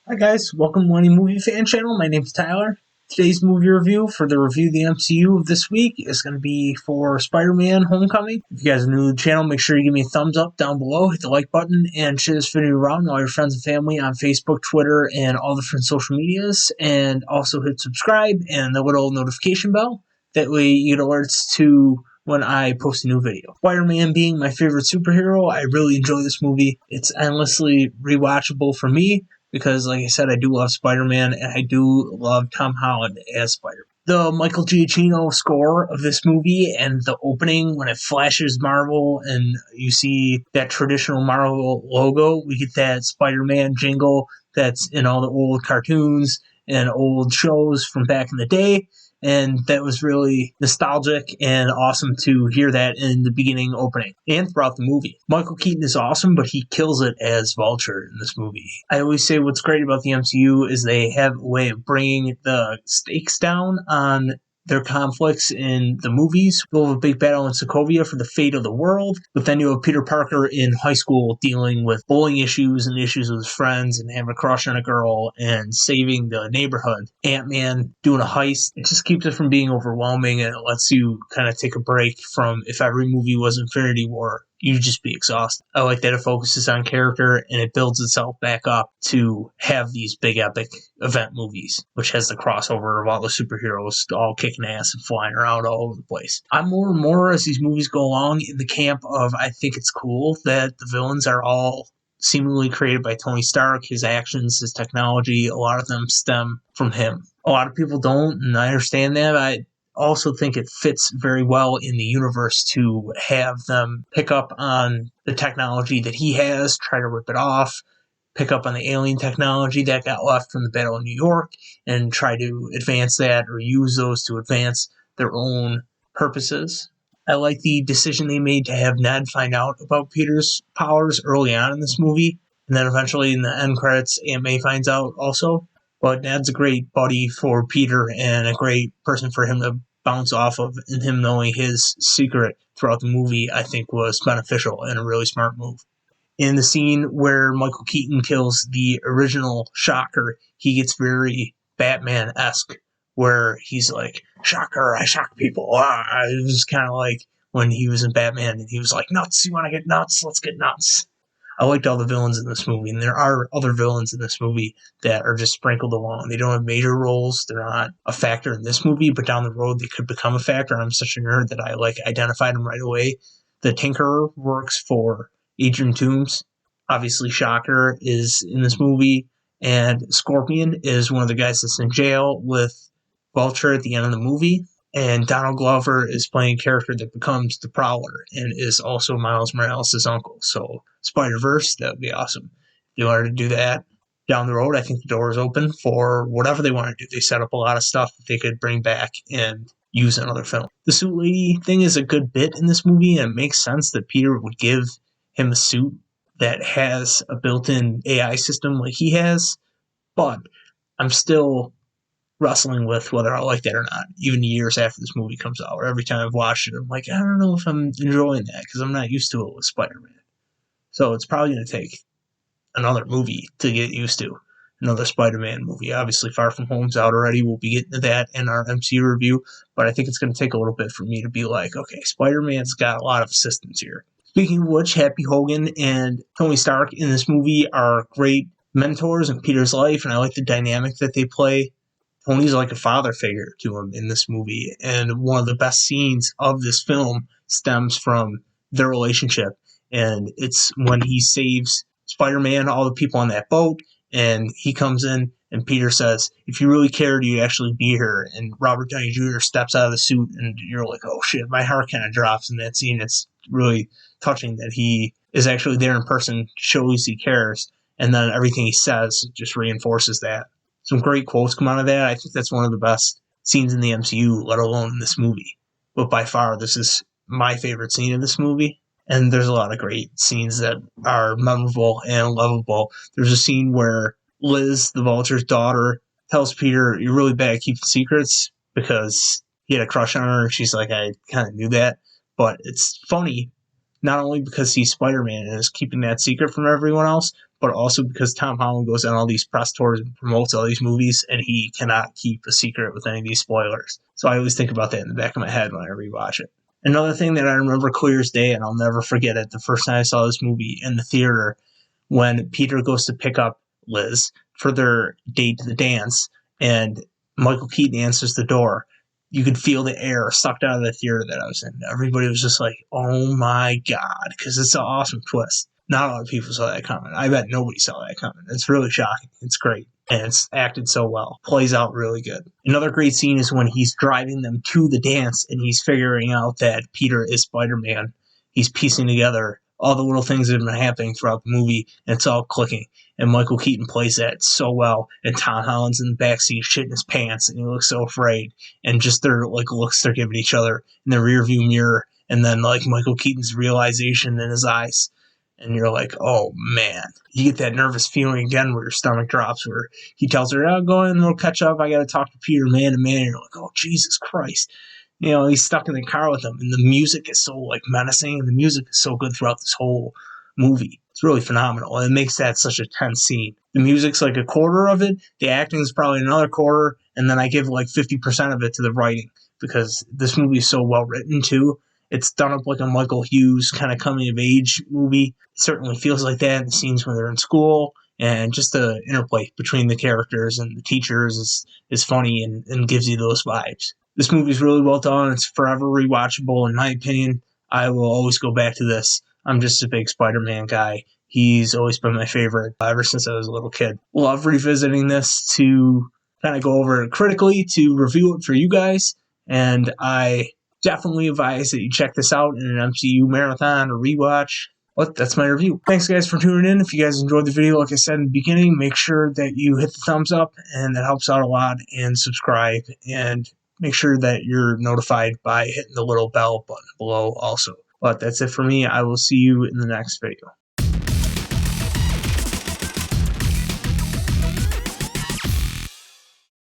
Hi guys, welcome to Money Movie Fan Channel. My name's Tyler. Today's movie review for the review of the MCU of this week is going to be for Spider-Man Homecoming. If you guys are new to the channel, make sure you give me a thumbs up down below, hit the like button, and share this video around to all your friends and family on Facebook, Twitter, and all different social medias. And also hit subscribe and the little notification bell. That way you get alerts to when I post a new video. Spider-Man being my favorite superhero, I really enjoy this movie. It's endlessly rewatchable for me, because, like I said, I do love Spider-Man, and I do love Tom Holland as Spider-Man. The Michael Giacchino score of this movie and the opening, when it flashes Marvel and you see that traditional Marvel logo, we get that Spider-Man jingle that's in all the old cartoons and old shows from back in the day. And that was really nostalgic and awesome to hear that in the beginning opening and throughout the movie. Michael Keaton is awesome, but he kills it as Vulture in this movie. I always say what's great about the MCU is they have a way of bringing the stakes down on their conflicts in the movies. We'll have a big battle in Sokovia for the fate of the world, but then you have Peter Parker in high school dealing with bullying issues and issues with his friends and having a crush on a girl and saving the neighborhood. Ant-Man doing a heist. It just keeps it from being overwhelming, and it lets you kind of take a break from, if every movie was Infinity War, you'd just be exhausted. I like that it focuses on character and it builds itself back up to have these big epic event movies, which has the crossover of all the superheroes all kicking ass and flying around all over the place. I'm more and more, as these movies go along, in the camp of I think it's cool that the villains are all seemingly created by Tony Stark. His actions, his technology, a lot of them stem from him. A lot of people don't, and I understand that. I also think it fits very well in the universe to have them pick up on the technology that he has, try to rip it off, pick up on the alien technology that got left from the Battle of New York, and try to advance that or use those to advance their own purposes. I like the decision they made to have Ned find out about Peter's powers early on in this movie, and then eventually in the end credits, Aunt May finds out also. But Ned's a great buddy for Peter and a great person for him to bounce off of, and him knowing his secret throughout the movie, I think, was beneficial and a really smart move. In the scene where Michael Keaton kills the original Shocker, he gets very Batman-esque, where he's like, "Shocker, I shock people." It was kind of like when he was in Batman, and he was like, "Nuts, you want to get nuts? Let's get nuts." I liked all the villains in this movie, and there are other villains in this movie that are just sprinkled along. They don't have major roles. They're not a factor in this movie, but down the road they could become a factor. I'm such a nerd that I identified them right away. The Tinkerer works for Adrian Toomes. Obviously, Shocker is in this movie, and Scorpion is one of the guys that's in jail with Vulture at the end of the movie. And Donald Glover is playing a character that becomes the Prowler and is also Miles Morales' uncle. So Spider-Verse, that would be awesome. If you wanted to do that down the road, I think the door is open for whatever they want to do. They set up a lot of stuff that they could bring back and use in another film. The suit lady thing is a good bit in this movie, and it makes sense that Peter would give him a suit that has a built-in AI system like he has, but I'm still wrestling with whether I like that or not, even years after this movie comes out, or every time I've watched it, I'm like, I don't know if I'm enjoying that, because I'm not used to it with Spider-Man. So it's probably going to take another movie to get used to, another Spider-Man movie. Obviously, Far From Home's out already. We'll be getting to that in our MCU review, but I think it's going to take a little bit for me to be like, okay, Spider-Man's got a lot of assistance here. Speaking of which, Happy Hogan and Tony Stark in this movie are great mentors in Peter's life, and I like the dynamic that they play. Tony's like a father figure to him in this movie, and one of the best scenes of this film stems from their relationship, and it's when he saves Spider-Man, all the people on that boat, and he comes in, and Peter says, "If you really cared, you'd actually be here," and Robert Downey Jr. steps out of the suit, and you're like, oh shit, my heart kind of drops in that scene. It's really touching that he is actually there in person, shows he cares, and then everything he says just reinforces that. Some great quotes come out of that. I think that's one of the best scenes in the MCU, let alone in this movie. But by far, this is my favorite scene in this movie. And there's a lot of great scenes that are memorable and lovable. There's a scene where Liz, the Vulture's daughter, tells Peter, "You're really bad at keeping secrets," because he had a crush on her. And she's like, "I kind of knew that." But it's funny, not only because he's Spider-Man and is keeping that secret from everyone else, but also because Tom Holland goes on all these press tours and promotes all these movies, and he cannot keep a secret with any of these spoilers. So I always think about that in the back of my head when I rewatch it. Another thing that I remember clear as day, and I'll never forget it, the first time I saw this movie in the theater, when Peter goes to pick up Liz for their date to the dance, and Michael Keaton answers the door. You could feel the air sucked out of the theater that I was in. Everybody was just like, oh my God, because it's an awesome twist. Not a lot of people saw that coming. I bet nobody saw that coming. It's really shocking. It's great. And it's acted so well. Plays out really good. Another great scene is when he's driving them to the dance and he's figuring out that Peter is Spider-Man. He's piecing together all the little things that have been happening throughout the movie, and it's all clicking. And Michael Keaton plays that so well, and Tom Holland's in the backseat shitting his pants, and he looks so afraid. And just their like looks they're giving each other in the rearview mirror, and then like Michael Keaton's realization in his eyes, and you're like, oh man, you get that nervous feeling again where your stomach drops. Where he tells her, "Oh, go in, we'll catch up. I got to talk to Peter man to man." And you're like, oh Jesus Christ. You know, he's stuck in the car with them, and the music is so like menacing, and the music is so good throughout this whole movie. It's really phenomenal, and it makes that such a tense scene. The music's like a quarter of it, the acting is probably another quarter, and then I give like 50% of it to the writing, because this movie is so well written too. It's done up like a Michael Hughes kind of coming of age movie. It certainly feels like that in the scenes when they're in school, and just the interplay between the characters and the teachers is funny and gives you those vibes. This movie is really well done. It's forever rewatchable, in my opinion. I will always go back to this. I'm just a big Spider-Man guy. He's always been my favorite ever since I was a little kid. Love revisiting this to kind of go over it critically, to review it for you guys. And I definitely advise that you check this out in an MCU marathon or rewatch. Well, that's my review. Thanks, guys, for tuning in. If you guys enjoyed the video, like I said in the beginning, make sure that you hit the thumbs up, and that helps out a lot, and subscribe, and make sure that you're notified by hitting the little bell button below also. But that's it for me. I will see you in the next video.